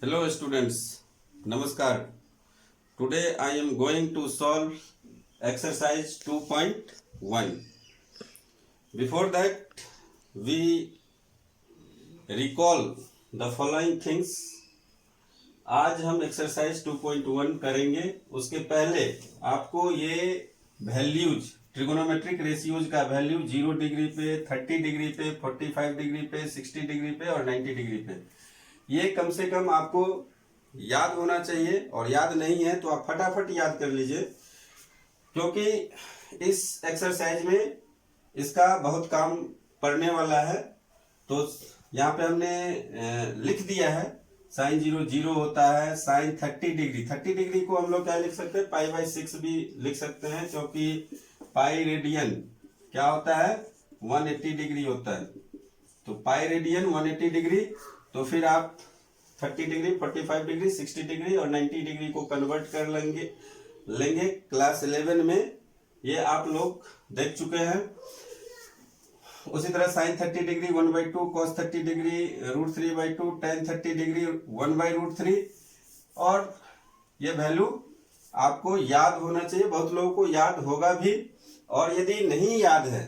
Hello students, Namaskar. Today I am going to solve exercise 2.1. Before that, we recall the following things. आज हम exercise 2.1 करेंगे. उसके पहले आपको ये वैल्यूज ट्रिगोनोमेट्रिक रेशियोज का वैल्यू 0 डिग्री पे, 30 डिग्री पे, 45 डिग्री पे, 60 डिग्री पे और 90 डिग्री पे ये कम से कम आपको याद होना चाहिए. और याद नहीं है तो आप फटाफट याद कर लीजिए, क्योंकि इस एक्सरसाइज में इसका बहुत काम पड़ने वाला है. तो यहाँ पे हमने लिख दिया है साइन 0 0 होता है. साइन 30 डिग्री को हम लोग क्या लिख सकते हैं, पाई/6 भी लिख सकते हैं, क्योंकि पाई रेडियन क्या होता है 180 डिग्री होता है. तो पाई रेडियन 180 डिग्री. तो फिर आप 30 डिग्री, 45 डिग्री, 60 डिग्री और 90 डिग्री को कन्वर्ट कर लेंगे क्लास 11 में. ये आप लोग देख चुके हैं. उसी तरह sine 30 degree 1/2, cos 30 degree √3/2, tan 30 degree 1/√3. और ये वैल्यू आपको याद होना चाहिए. बहुत लोगों को याद होगा भी, और यदि नहीं याद है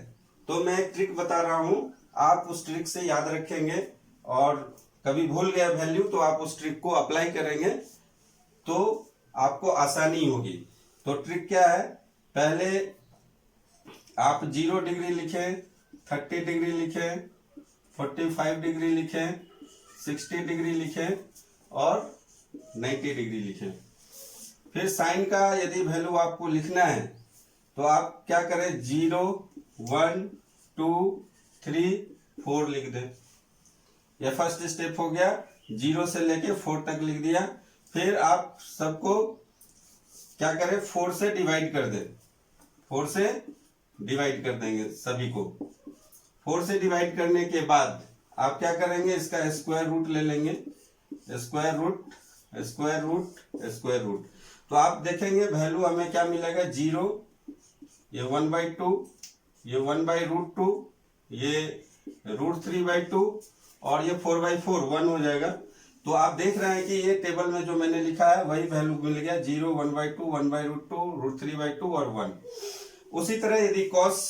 तो मैं एक ट्रिक बता रहा हूं, आप उस ट्रिक से याद रखेंगे. और कभी भूल गया वैल्यू तो आप उस ट्रिक को अप्लाई करेंगे तो आपको आसानी होगी. तो ट्रिक क्या है, पहले आप 0 डिग्री लिखें, 30 डिग्री लिखें, 45 डिग्री लिखें, 60 डिग्री लिखें और 90 डिग्री लिखें. फिर साइन का यदि वैल्यू आपको लिखना है तो आप क्या करें, 0 1 2 3 4 लिख दें. यह फर्स्ट स्टेप हो गया. 0 से लेके 4 तक लिख दिया. फिर आप सबको क्या करें, 4 से डिवाइड कर दें. 4 से डिवाइड कर देंगे सभी को. 4 से डिवाइड करने के बाद आप क्या करेंगे, इसका स्क्वायर रूट ले लेंगे. Square root square root square root. तो आप देखेंगे वैल्यू हमें क्या मिलेगा, 0, ये 1/2, ये 1/√2, ये √3/2 और ये 4/4 1 हो जाएगा. तो आप देख रहे हैं कि ये टेबल में जो मैंने लिखा है वही वैल्यू मिल गया, 0 1/2 1/√2 √3/2 और 1. उसी तरह यदि कॉस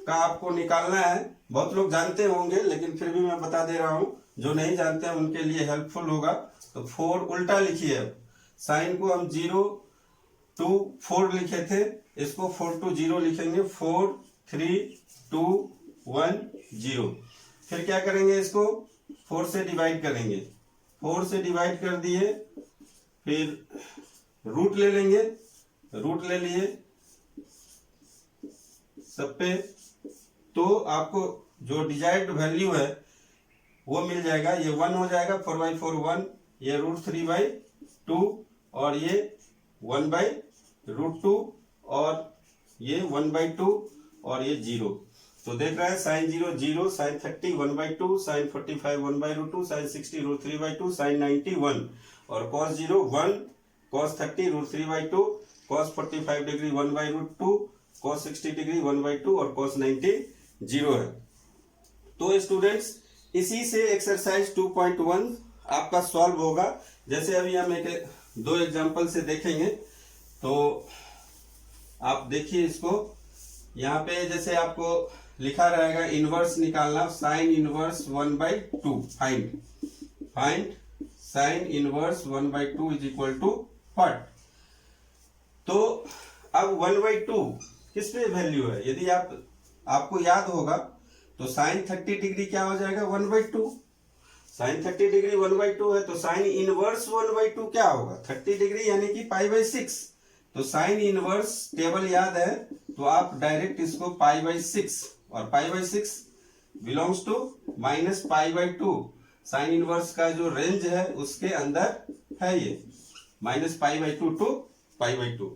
का आपको निकालना है, बहुत लोग जानते होंगे लेकिन फिर भी मैं बता दे रहा हूं, जो नहीं जानते हैं उनके लिए हेल्पफुल होगा. तो 4 उल्टा लिखिए. साइन को हम 0 2 4 लिखे थे, इसको 4 to 0 लिखेंगे. 4 3 2 1 0. फिर क्या करेंगे, इसको 4 से डिवाइड करेंगे. 4 से डिवाइड कर दिए. फिर रूट ले लेंगे. रूट ले लिए सब पे. तो आपको जो डिजायर्ड वैल्यू है वो मिल जाएगा. ये 1 हो जाएगा, 4/4 1, ये √3/2 और ये 1/√2 और ये 1/2 और ये 0. तो देख रहे हैं sine 0 0, sine 30 1/2, sine 45 1/√2, sine 60 √3/2, sine 90 1 और cos 0 1, cos 30 √3/2, cos 45 degree 1/√2, cos 60 degree 1/2 और कॉस 90 0 है. तो स्टूडेंट्स, इसी से एक्सरसाइज 2.1 आपका सॉल्व होगा. जैसे अभी हम दो एग्जांपल से देखेंगे. तो आप देखिए इसको. यहाँ पे जैसे आपको लिखा रहेगा इनवर्स निकालना, sine inverse 1/2. Find sine inverse 1/2 is equal to what. तो अब 1/2 किस पे वैल्यू है, यदि आपको याद होगा तो साइन 30 डिग्री क्या हो जाएगा, 1/2. साइन 30 डिग्री 1/2 है, तो साइन इनवर्स 1/2 क्या होगा, 30 डिग्री यानी कि पाई/6. तो साइन इनवर्स टेबल याद है तो आप डायरेक्ट इसको पाई/6, और पाई/6 बिलोंग्स टू -पाई/2. साइन इनवर्स का जो रेंज है उसके अंदर है ये, -पाई/2 टू पाई/2.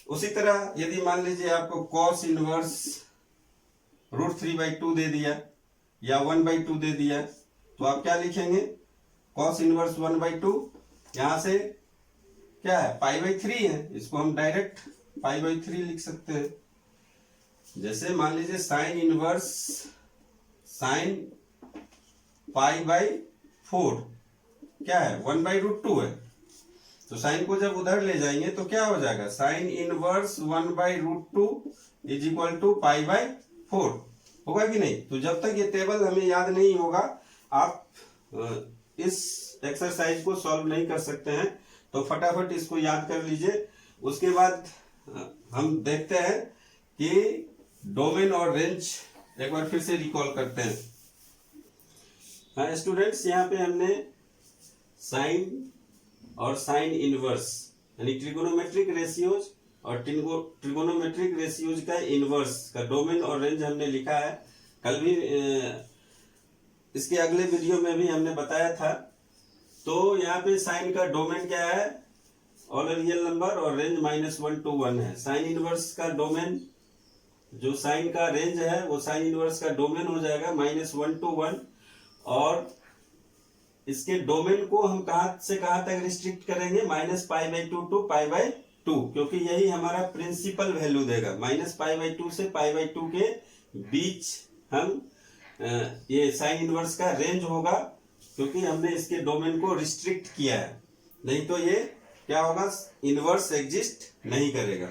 उसी तरह यदि मान लीजिए आपको कॉस इनवर्स √3/2 दे दिया या 1/2 दे दिया, तो आप क्या लिखेंगे, कॉस इनवर्स 1/2 यहां से क्या है, पाई/3 है, इसको हम डायरेक्ट पाई/3 लिख सकते हैं. जैसे मान लीजिए साइन इनवर्स साइन पाई/4 क्या है 1/√2 है। तो साइन को जब उधर ले जाएंगे तो क्या हो जाएगा, sine inverse 1/√2 is equal to π/4 होगा कि नहीं। तो जब तक ये टेबल हमें याद नहीं होगा आप इस एक्सरसाइज को सॉल्व नहीं कर सकते हैं। तो फटाफट इसको याद कर लीजिए। उसके बाद हम देखते हैं कि डोमेन और रेंज एक बार फिर से रिकॉल करते हैं। हाँ स्टूडेंट्स, यहाँ पे हमने साइन और साइन इनवर्स यानी ट्रिगोनोमेट्रिक रेशियोज और ट्रिगोनोमेट्रिक रेशियोज का इनवर्स का डोमेन और रेंज हमने लिखा है। कल भी इसके अगले वीडियो में भी हमने बताया था। तो यहाँ पे साइन का डोमेन क्या है, ऑल रियल नंबर, और रेंज -1 to 1 है। साइन इनवर्स का डोमेन, जो साइन का रेंज है वो साइन इनवर्स का डोमेन हो जाएगा -1 to 1। और इसके डोमेन को हम कहां से कहां तक रिस्ट्रिक्ट करेंगे, -π/2 to π/2, क्योंकि यही हमारा प्रिंसिपल वैल्यू देगा। -π/2 से π/2 के बीच हम ये साइन इनवर्स का रेंज होगा, क्योंकि हमने इसके डोमेन को रिस्ट्रिक्ट किया है। नहीं तो ये क्या होगा, इनवर्स एग्जिस्ट नहीं करेगा।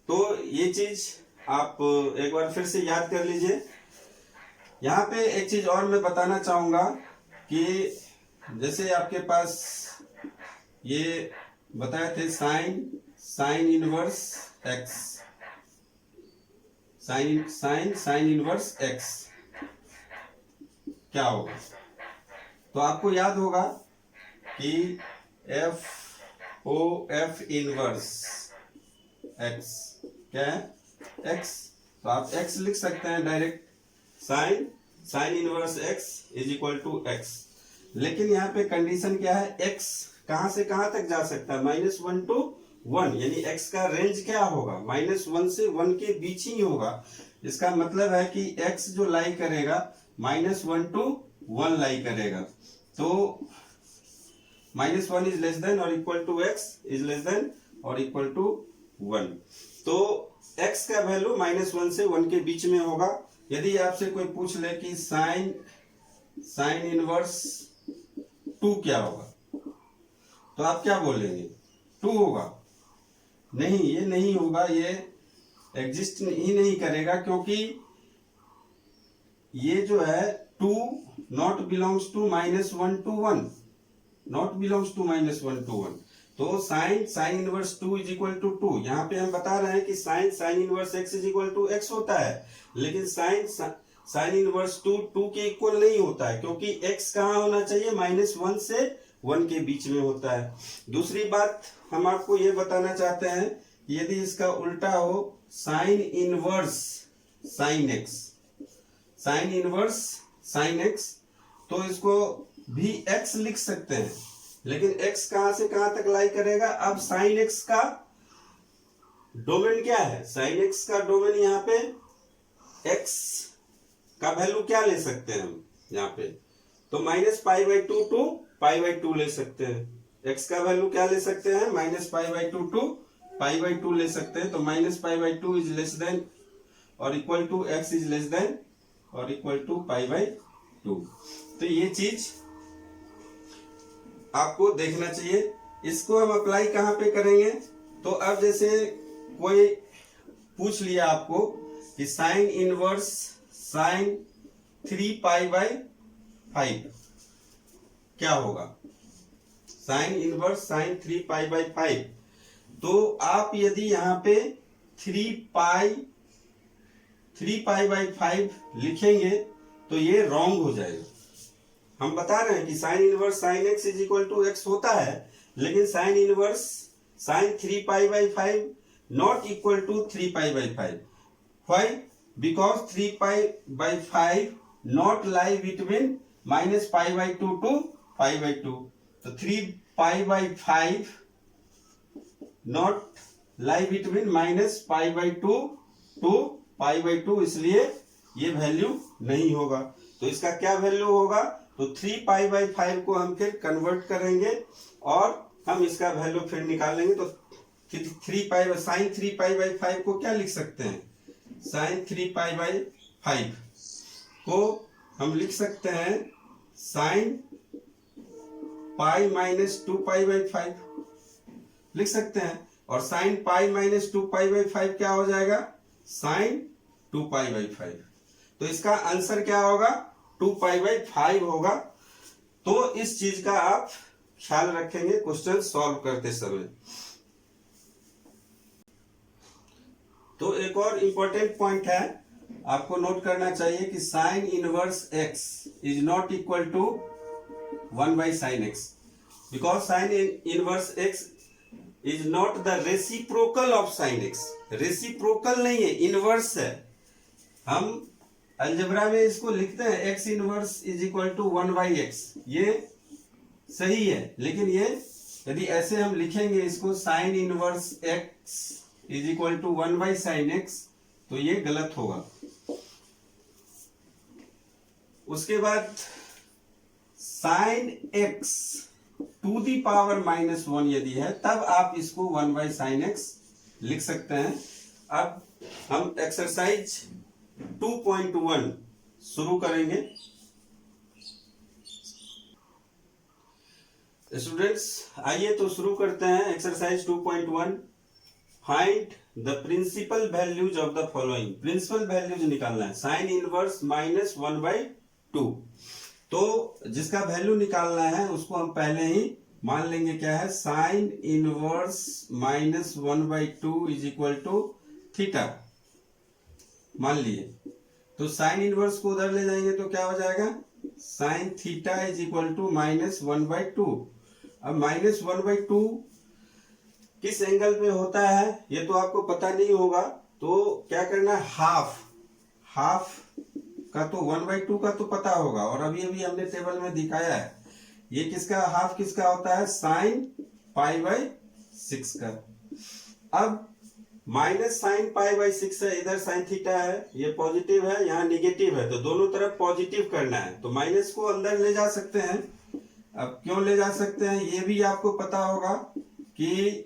तो ये चीज आप एक बार फिर से याद कर लीजिए। यहाँ पे एक चीज और मैं बताना चाहूंगा कि जैसे आपके पास ये बताए थे sign inverse x, sign inverse x क्या होगा। तो आपको याद होगा कि एफ इनवर्स एक्स क्या है, एक्स। तो आप एक्स लिख सकते हैं direct, sine inverse x is equal to x. लेकिन यहाँ पे कंडीशन क्या है, x कहां से कहां तक जा सकता है, -1 to 1, यानी x का रेंज क्या होगा, -1 से 1 के बीच ही होगा। इसका मतलब है कि x जो लाई करेगा -1 to 1 लाई करेगा। तो -1 इज लेस देन और equal to x is less than और इक्वल टू 1। तो x का वैल्यू -1 से 1 के बीच में होगा। यदि आपसे कोई पूछ ले कि साइन इनवर्स 2 क्या होगा, तो आप क्या बोलेंगे, 2 होगा। नहीं, ये नहीं होगा, ये एग्जिस्ट ही नहीं करेगा, क्योंकि ये जो है 2 not belongs to -1 to 1, not belongs to -1 to 1। तो sine inverse 2 is equal to 2। यहाँ पे हम बता रहे हैं कि sine inverse x is equal to x होता है, लेकिन साइन इनवर्स 2 के इक्वल नहीं होता है, क्योंकि x कहाँ होना चाहिए, -1 से 1 के बीच में होता है। दूसरी बात हम आपको ये बताना चाहते हैं कि यदि इसका उल्टा हो, साइन इनवर्स साइन x, तो इसको भी x लिख सकते हैं, लेकिन x कहां से कहां तक लाई करेगा। अब साइन x का डोमेन क्या है, साइन x का डोमेन यहाँ पे x का वैल्यू क्या ले सकते हैं हम यहाँ पे, तो -π/2 to π/2 ले सकते हैं। x का वैल्यू क्या ले सकते हैं, -π/2 to π/2 ले सकते हैं। तो -π/2 इज लेस देन और equal to x is less than और इक्वल टू π/2। तो ये चीज आपको देखना चाहिए। इसको हम अप्लाई कहां पे करेंगे, तो अब जैसे कोई पूछ लिया आपको कि साइन इनवर्स साइन 3π/5 क्या होगा, साइन इनवर्स साइन 3π/5। तो आप यदि यहाँ पे 3π/5 लिखेंगे तो ये रॉन्ग हो जाएगा। हम बता रहे हैं कि sine inverse sine x is equal to x होता है, लेकिन sine inverse sine 3π/5 not equal to 3π/5। Why, because 3π/5 not lie between -π/2 to π/2। तो 3π/5 नॉट लाई बिटवीन -π/2 to π/2, इसलिए ये वैल्यू नहीं होगा। तो इसका क्या वैल्यू होगा, तो 3π/5 को हम फिर कन्वर्ट करेंगे और हम इसका वैल्यू फिर निकालेंगे। तो साइन 3π/5 को क्या लिख सकते हैं, साइन 3π/5 को हम लिख सकते हैं साइन पाई माइनस 2π/5 लिख सकते हैं, और साइन पाई माइनस 2π/5 क्या हो जाएगा, साइन 2π/5। तो इसका आंसर क्या होगा, 2π/5 होगा। तो इस चीज का आप ख्याल रखेंगे क्वेश्चन सॉल्व करते समय। तो एक और इंपॉर्टेंट पॉइंट है, आपको नोट करना चाहिए कि sine inverse x is not equal to 1/sin x, because sine inverse x is not the reciprocal of sine x। Reciprocal नहीं है, इनवर्स है। हम अलजेब्रा में इसको लिखते हैं x inverse is equal to 1/x, ये सही है, लेकिन ये यदि ऐसे हम लिखेंगे इसको sine inverse x is equal to 1/sin x, तो ये गलत होगा। उसके बाद sine x to the power -1 यदि है, तब आप इसको 1/sin x लिख सकते हैं। अब हम एक्सरसाइज 2.1 शुरू करेंगे। स्टूडेंट्स आइए तो शुरू करते हैं exercise 2.1। Find the principal values of the following. Principal values निकालना है। साइन इनवर्स -1/2, तो जिसका वैल्यू निकालना है उसको हम पहले ही मान लेंगे क्या है, sine inverse -1/2 is equal to theta मान लिए। तो साइन इनवर्स को उधर ले जाएंगे तो क्या हो जाएगा, sine theta is equal to -1/2। अब -1/2 किस एंगल पे होता है ये तो आपको पता नहीं होगा, तो क्या करना है, हाफ का तो 1/2 का तो पता होगा, और अभी अभी हमने टेबल में दिखाया है। ये किसका हाफ किसका होता है, साइन π/6 का। अब माइनस साइन π/6 है, इधर साइन थीटा है, ये पॉजिटिव है, यहाँ निगेटिव है, तो दोनों तरफ पॉजिटिव करना है, तो माइनस को अंदर ले जा सकते हैं। अब क्यों ले जा सकते हैं ये भी आपको पता होगा कि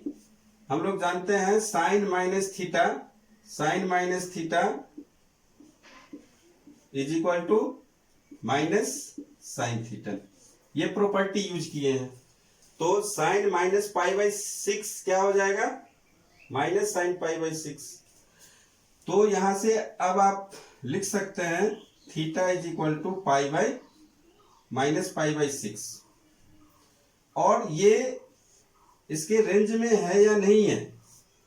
हम लोग जानते हैं sine minus theta is equal to minus sine theta, ये प्रॉपर्टी यूज किए हैं। तो साइन -π/6 क्या हो जाएगा, माइनस साइन π/6। तो यहां से अब आप लिख सकते हैं थीटा इज इक्वल टू -π/6, और ये इसके रेंज में है या नहीं है,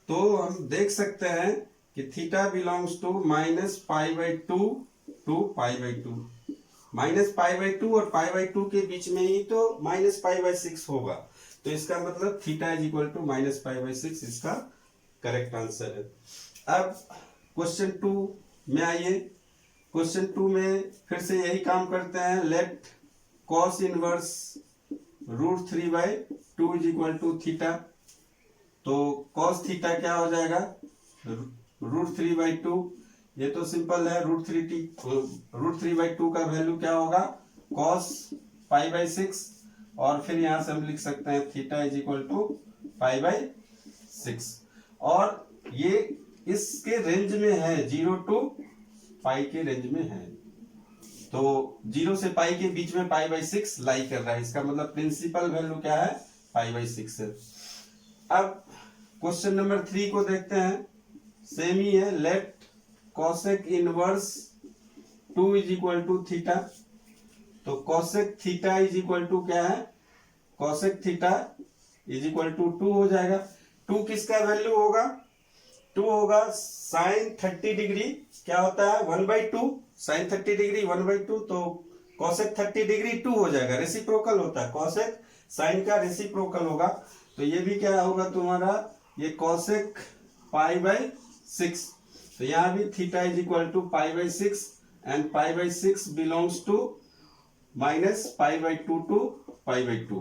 तो हम देख सकते हैं कि थीटा बिलोंग्स टू -π/2 टू π/2। -π/2 और π/2 के बीच में ही तो -π/6 होगा, तो इसका मतलब थीटा इज इक्वल टू -π/6 इसका करेक्ट आंसर है। अब क्वेश्चन 2 में आइए। क्वेश्चन 2 में फिर से यही काम करते हैं। Let cos inverse √3/2 is equal to theta. तो cos थीटा क्या हो जाएगा, √3/2, ये तो सिंपल है। √3/2 का वैल्यू क्या होगा, cos π/6, और फिर यहां से हम लिख सकते हैं थीटा इज इक्वल टू π/6, और ये इसके रेंज में है, 0 to π के रेंज में है, तो 0 से π के बीच में π/6 लाई कर रहा है, इसका मतलब प्रिंसिपल वैल्यू क्या है, π/6 है। अब क्वेश्चन नंबर 3 को देखते हैं, सेम ही है। Let cosec inverse 2 is equal to theta. तो cosec theta is equal to क्या है, cosec theta is equal to 2 हो जाएगा। 2 किसका वैल्यू होगा, 2 होगा साइन 30 डिग्री, क्या होता है 1/2, साइन 30 डिग्री 1/2, तो cosec 30 डिग्री 2 हो जाएगा, रेसिप्रोकल होता है, cosec साइन का रेसिप्रोकल होगा। तो ये भी क्या होगा तुम्हारा, ये cosec π/6, तो यहाँ भी theta is equal to π/6 and π/6 belongs to -π/2 to π/2।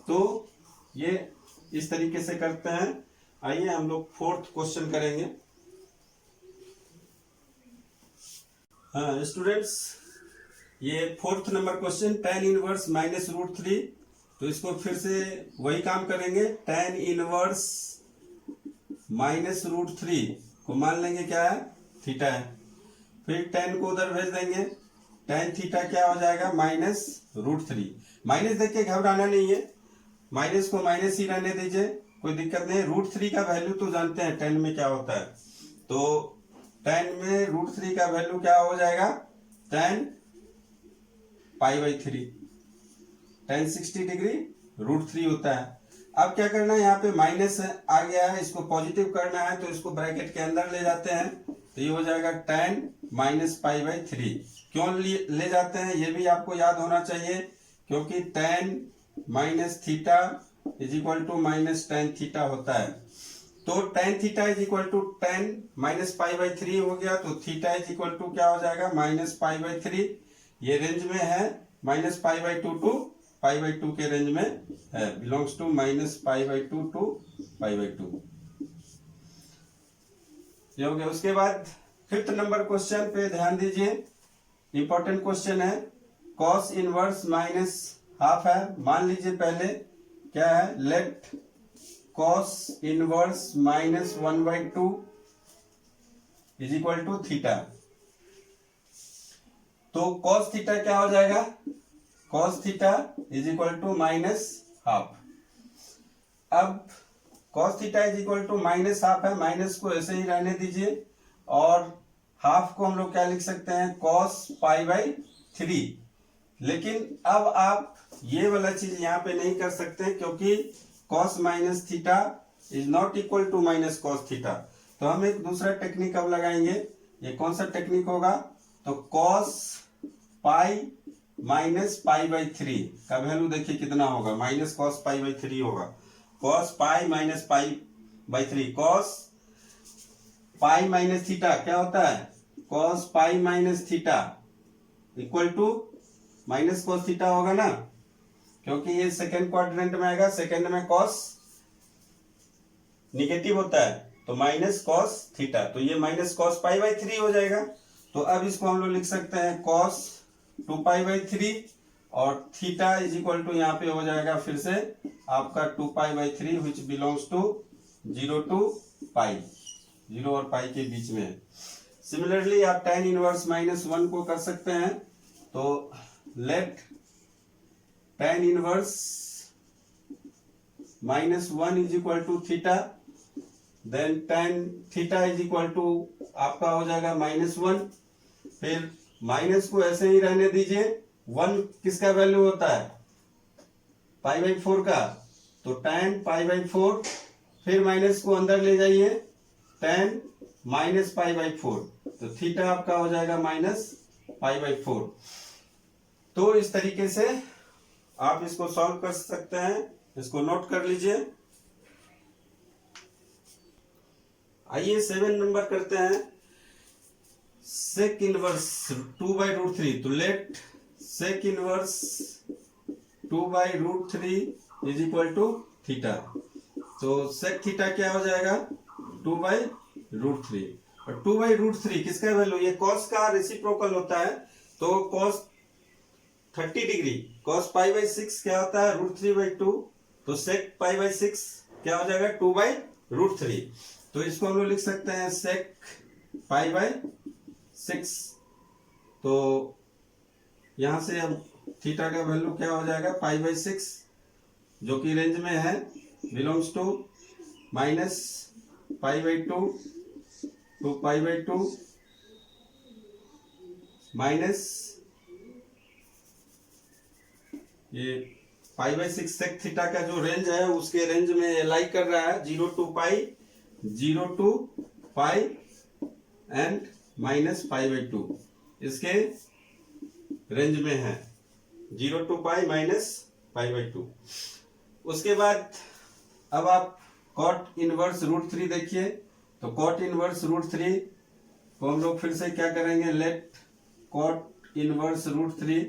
तो ये इस तरीके से करते हैं। आइए हम लोग 4th क्वेश्चन करेंगे। हाँ स्टूडेंट्स, ये 4th number question, tan inverse -√3। तो इसको फिर से वही काम करेंगे, tan इनवर्स -√3 को मान लेंगे क्या है, थीटा है, फिर tan को उधर भेज देंगे, tan थीटा क्या हो जाएगा, -√3। माइनस देख के घबराना नहीं है, माइनस को माइनस ही रहने दीजिए, कोई दिक्कत नहीं। √3 का वैल्यू तो जानते हैं tan में क्या होता है, तो tan में √3 का वैल्यू क्या हो जाएगा, tan π/3, tan 60 डिग्री √3 होता है। अब क्या करना है, यहाँ पे माइनस आ गया है, इसको पॉजिटिव करना है तो इसको ब्रैकेट के अंदर ले जाते हैं, तो ये हो जाएगा tan -π/3। क्यों ले जाते हैं ये भी आपको याद होना चाहिए, क्योंकि tan -θ = -tan θ होता है। तो tan θ = tan -π/3 हो गया, तो θ क्या हो जाएगा, -π/3। ये रेंज में है -π/2 टू π/2 के रेंज में है, बिलोंग्स टू -π/2 टू π/2। ये हो गया। उसके बाद 5th नंबर क्वेश्चन पे ध्यान दीजिए, इंपॉर्टेंट क्वेश्चन है। cos इनवर्स -½ है, मान लीजिए पहले क्या है, लेट cos इनवर्स -1/2 = थीटा। तो cos थीटा क्या हो जाएगा, cos थीटा = -½ अब cos थीटा -½ है, माइनस को ऐसे ही रहने दीजिए, और हाफ को हम लोग क्या लिख सकते हैं, cos π/3। लेकिन अब आप ये वाला चीज यहाँ पे नहीं कर सकते, क्योंकि cos -θ is not equal to -cos theta. तो हम एक दूसरा टेक्निक अब लगाएंगे। ये कौन सा टेक्निक होगा, तो cos π -π/3 का वैल्यू देखिए कितना होगा, -cos π/3 होगा। cos π -π/3, cos π - θ क्या होता है, cos π - θ = -cos θ होगा ना, क्योंकि ये सेकेंड क्वाड्रेंट में आएगा, सेकेंड में cos निगेटिव होता है, तो -cos θ, तो ये -cos π/3 हो जाएगा। तो अब इसको हम लोग लिख सकते हैं cos 2π/3, और थीटा यहाँ पे हो जाएगा फिर से आपका 2π/3 which belongs to 0 to π, 0 और π के बीच में है। सिमिलरली आप tan इनवर्स -1 को कर सकते हैं, तो let tan inverse -1 = theta, then tan theta आपका हो जाएगा -1, फिर माइनस को ऐसे ही रहने दीजिए। 1 किसका वैल्यू होता है, π/4 का, तो tan π/4, फिर माइनस को अंदर ले जाइए, tan -π/4, तो थीटा आपका हो जाएगा -π/4। तो इस तरीके से आप इसको सॉल्व कर सकते हैं, इसको नोट कर लीजिए। आइए 7 नंबर करते हैं, sec इनवर्स 2/√3। तो लेट sec इनवर्स 2/√3 = थीटा। तो sec थीटा क्या हो जाएगा, 2/√3, और 2/√3 किसका वैल्यू, ये cos का रेसिप्रोकल होता है, तो cos 30 डिग्री, cos π/6 क्या होता है, √3/2, तो sec π/6 क्या हो जाएगा, 2/√3। तो इसको हम लोग लिख सकते हैं sec π/6। तो यहां से अब थीटा का वैल्यू क्या हो जाएगा, π/6, जो कि रेंज में है, बिलोंग्स टू -π/2 टू π/2 माइनस ये π/6 सेक थीटा का जो रेंज है उसके रेंज में लाई कर रहा है, 0 to π, 0 to π एंड -π/2 इसके रेंज में है, 0 to π -π/2। उसके बाद अब आप cot इनवर्स √3 देखिए, तो cot इनवर्स √3 को हम लोग फिर से क्या करेंगे, लेट cot इनवर्स √3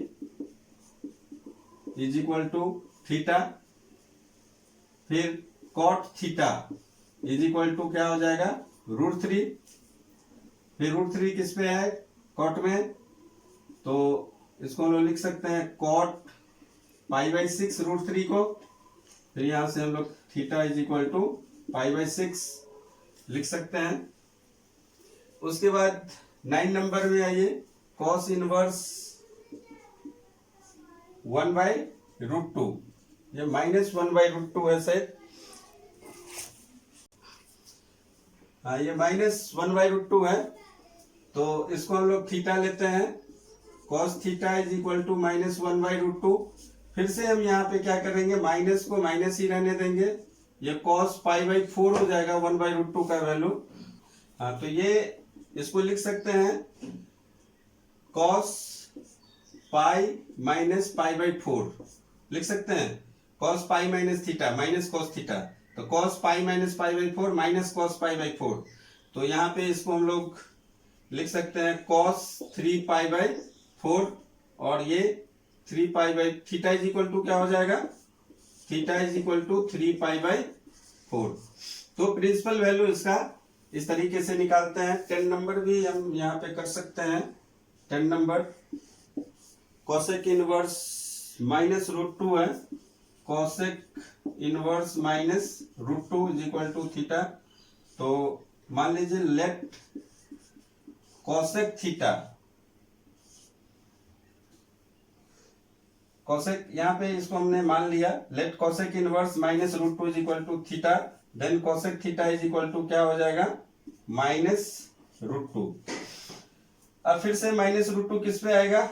= थीटा, फिर cot थीटा = क्या हो जाएगा, √3, फिर √3 किस पे है, cot में, तो इसको हम लोग लिख सकते हैं cot π/6 √3 को, फिर यहां से हम लोग थीटा = π/6 लिख सकते हैं। उसके बाद 9 नंबर में आइए, cos इनवर्स 1/√2, ये -1/√2 है शायद। हाँ, ये -1/√2 है। तो इसको हम लोग थीटा लेते हैं, cos theta is equal to -1/√2। फिर से हम यहाँ पे क्या करेंगे, माइनस को माइनस ही रहने देंगे, ये cos π/4 हो जाएगा 1/√2 का वैल्यू। हाँ, तो ये इसको लिख सकते हैं cos π - π/4 लिख सकते हैं, cos π - theta minus cos theta, तो cos π - π/4 माइनस cos π/4। तो यहाँ पे इसको हम लोग लिख सकते हैं cos 3π/4, और ये 3π थीटा इज इक्वल टू क्या हो जाएगा, थीटा इज इक्वल टू 3π/4। तो प्रिंसिपल वैल्यू इसका इस तरीके से निकालते हैं। 10 नंबर भी हम यहाँ पे कर सकते हैं। 10 नंबर कोसेक इनवर्स -√2 है, cosec inverse -√2 is equal to theta. तो मान लीजिए लेट कोसेक थीटा, कोसेक यहाँ पे इसको हमने मान लिया, let cosec inverse -√2 is equal to theta, then cosec theta is equal to क्या हो जाएगा, -√2। अब फिर से -√2 किस पे आएगा,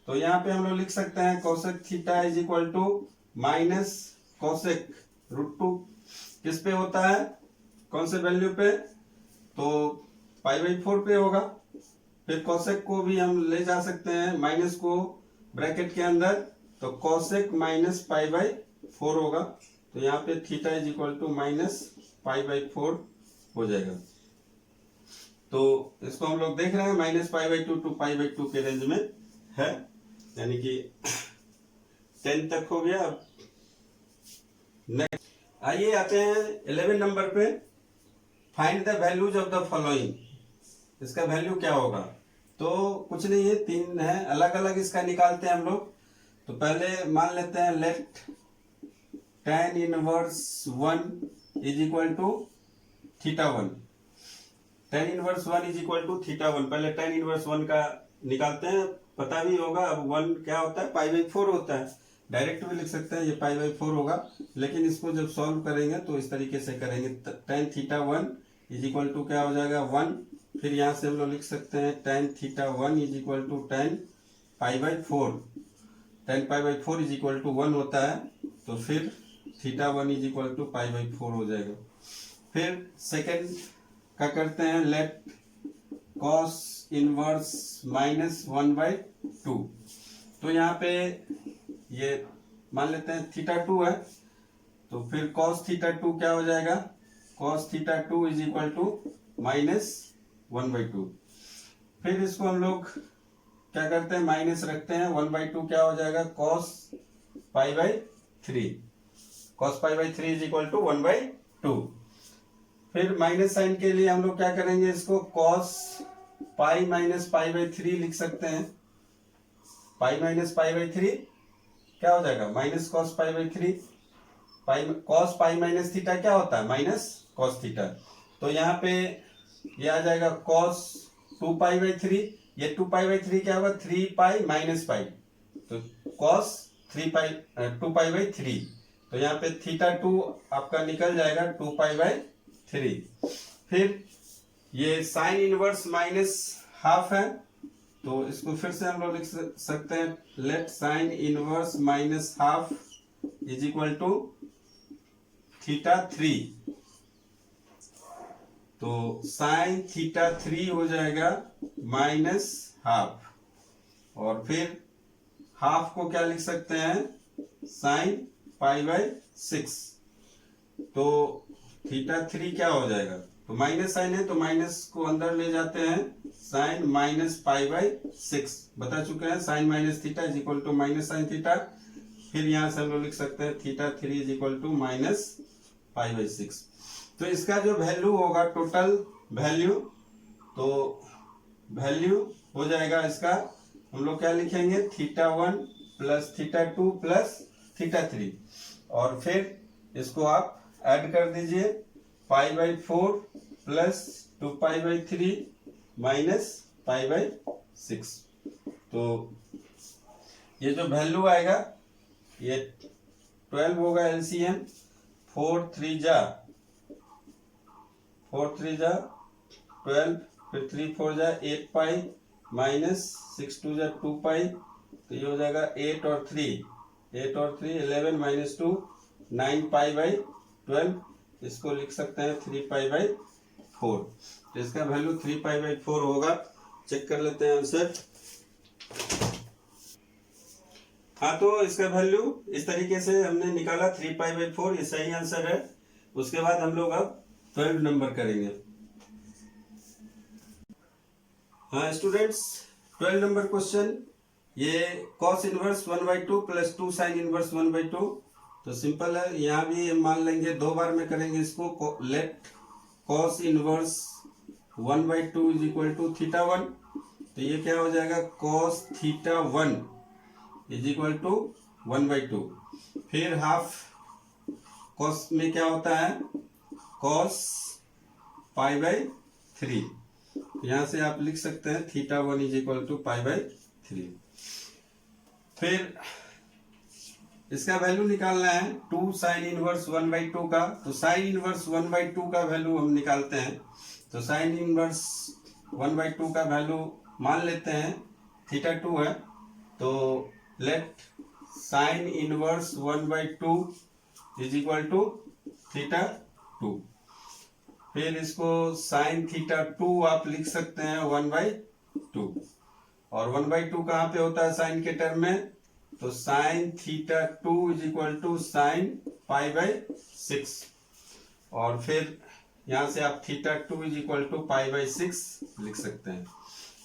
तो यहाँ पे हम लोग लिख सकते हैं cosec theta is equal to minus cosec √2 किस पे होता है, कौन से वैल्यू पे, तो π/4 पे होगा। फिर कोसेक को भी हम ले जा सकते हैं माइनस को ब्रैकेट के अंदर, तो कोसेक -π/4 होगा। तो यहाँ पे थीटा इज इक्वल टू -π/4 हो जाएगा। तो इसको हम लोग देख रहे हैं -π/2 टू π/2 के रेंज में है, यानी कि 10 तक हो गया। अब नेक्स्ट आइए आते हैं 11 नंबर पे, find the values of the following. इसका वैल्यू क्या होगा, तो कुछ नहीं है, 3 है, अलग अलग इसका निकालते हैं हम लोग। तो पहले मान लेते हैं let tan inverse 1 is equal to theta 1, tan inverse 1 is equal to theta 1। पहले tan इनवर्स 1 का निकालते हैं, पता भी होगा। अब 1 क्या होता है, π/4 होता है, डायरेक्ट भी लिख सकते हैं, ये π/4 होगा। लेकिन इसको जब सॉल्व करेंगे तो इस तरीके से करेंगे, tan theta 1 is equal to क्या हो जाएगा 1। फिर यहाँ से हम लोग लिख सकते हैं tan theta 1 is equal to tan π/4, tan π/4 is equal to 1 होता है। तो फिर थीटा 1 इज इक्वल टू π/4 हो जाएगा। फिर सेकेंड का करते हैं, लेट cos इनवर्स -1/2। तो यहाँ पे ये मान लेते हैं थीटा 2 है, तो फिर cos थीटा 2 क्या हो जाएगा, cos theta 2 is equal to -1/2। फिर इसको हम लोग क्या करते हैं, माइनस रखते हैं, 1/2 क्या हो जाएगा, cos π/3, cos π/3 is equal to 1/2। फिर माइनस साइन के लिए हम लोग क्या करेंगे, इसको cos π - π/3 लिख सकते हैं। π - π/3 क्या हो जाएगा, माइनस cos π/3। cos π - थीटा क्या होता है, माइनस cos थीटा। तो यहाँ पे ये आ जाएगा cos 2π/3, ये 2π/3 क्या होगा, 3π - π, तो cos 2π/3। तो यहाँ पे थीटा 2 आपका निकल जाएगा 2π/3। फिर ये साइन इनवर्स -½ है, तो इसको फिर से हम लोग लिख सकते हैं, let sine inverse -½ is equal to theta 3। तो साइन थीटा 3 हो जाएगा -½ और फिर हाफ को क्या लिख सकते हैं, साइन π/6। तो थीटा 3 क्या हो जाएगा, तो माइनस साइन है तो माइनस को अंदर ले जाते हैं, साइन -π/6 बता चुके हैं। Sine minus theta is equal to minus sine theta. फिर यहां से हम लोग लिख सकते हैं थीटा 3 इज इक्वल टू -π/6। तो इसका जो वैल्यू होगा, टोटल वैल्यू, तो वैल्यू हो जाएगा इसका, हम लोग क्या लिखेंगे, theta 1 plus theta 2 plus theta 3, और फिर इसको आप ऐड कर दीजिए, π/4 प्लस 2π/3 माइनस π/6। तो ये जो वैल्यू आएगा, ये 12 होगा एलसीएम, 4 3 जा 12, फिर 3 4 जा 8 पाई माइनस 6 2 जा 2 पाई, तो ये हो जाएगा 8 और 3 11 माइनस 2 9 पाई बाई 12, इसको लिख सकते हैं 3 पाई बाई 4। तो इसका वैल्यू 3 पाई बाई 4 होगा। चेक कर लेते हैं आंसर। हाँ, तो इसका वैल्यू इस तरीके से हमने निकाला 3 पाई बाई 4, ये सही आंसर है। उसके बाद हम लोग अब 12 नंबर करेंगे। हाँ स्टूडेंट्स, 12 नंबर क्वेश्चन, ये cos inverse 1/2 plus 2 sine inverse 1/2। तो सिंपल है, यहाँ भी हम मान लेंगे, 2 बार में करेंगे इसको। Let cos inverse 1/2 is equal to θ1, तो ये क्या हो जाएगा cos θ1 इज इक्वल टू 1/2। फिर हाफ cos में क्या होता है cos पाई बाई 3, यहां से आप लिख सकते हैं θ1 is equal to pi by 3। फिर इसका वैल्यू निकालना है 2 साइन इनवर्स 1/2 का। तो साइन इनवर्स 1/2 का वैल्यू हम निकालते हैं। तो साइन इनवर्स 1/2 का वैल्यू मान लेते हैं θ2 है, तो let sine inverse 1/2 is equal to θ2। फिर इसको साइन θ2 आप लिख सकते हैं 1/2, और 1/2 कहाँ पे होता है साइन के टर्म में, तो sine θ2 is equal to sine pi by 6, और फिर यहां से आप θ2 is equal to pi by 6 लिख सकते हैं।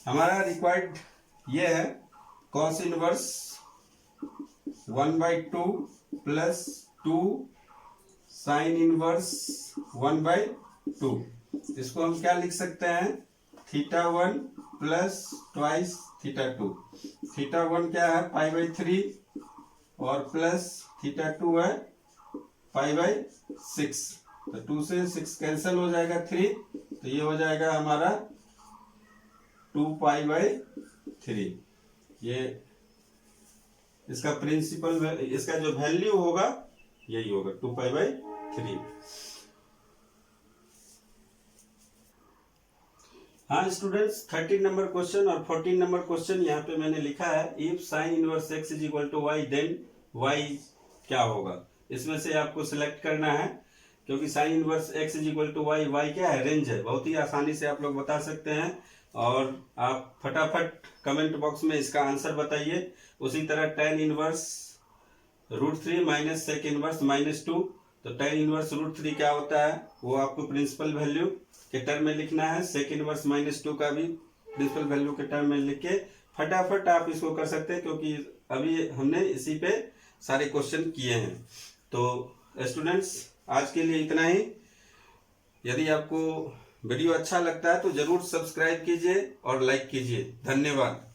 हमारा रिक्वायर्ड ये है cos inverse 1/2 plus 2 sine inverse 1/2। इसको हम क्या लिख सकते हैं θ1 प्लस ट्वाइस θ2। θ1 क्या है पाई बाई 3, और प्लस θ2 है पाई बाई 6। तो 2 से 6 कैंसिल हो जाएगा 3, तो ये हो जाएगा हमारा 2 पाई बाई 3। ये इसका प्रिंसिपल, इसका जो वैल्यू होगा यही होगा 2 पाई बाई 3। हाँ स्टूडेंट्स, 13 नंबर क्वेश्चन और 14 नंबर क्वेश्चन यहाँ पे मैंने लिखा है if sine inverse x is equal to y then y क्या होगा। इसमें से आपको सिलेक्ट करना है, क्योंकि sine inverse x is equal to y, y क्या है रेंज है, बहुत ही आसानी से आप लोग बता सकते हैं। और आप फटाफट कमेंट बॉक्स में इसका आंसर बताइए। उसी तरह tan inverse √3 minus sec inverse -2, तो tan इनवर्स √3 क्या होता है वो आपको प्रिंसिपल वैल्यू के टर्म में लिखना है। सेक इनवर्स -2 का भी प्रिंसिपल वैल्यू के टर्म में लिख के फटाफट आप इसको कर सकते हैं, क्योंकि अभी हमने इसी पे सारे क्वेश्चन किए हैं। तो स्टूडेंट्स, आज के लिए इतना ही। यदि आपको वीडियो अच्छा लगता है तो जरूर सब्सक्राइब कीजिए और लाइक कीजिए। धन्यवाद।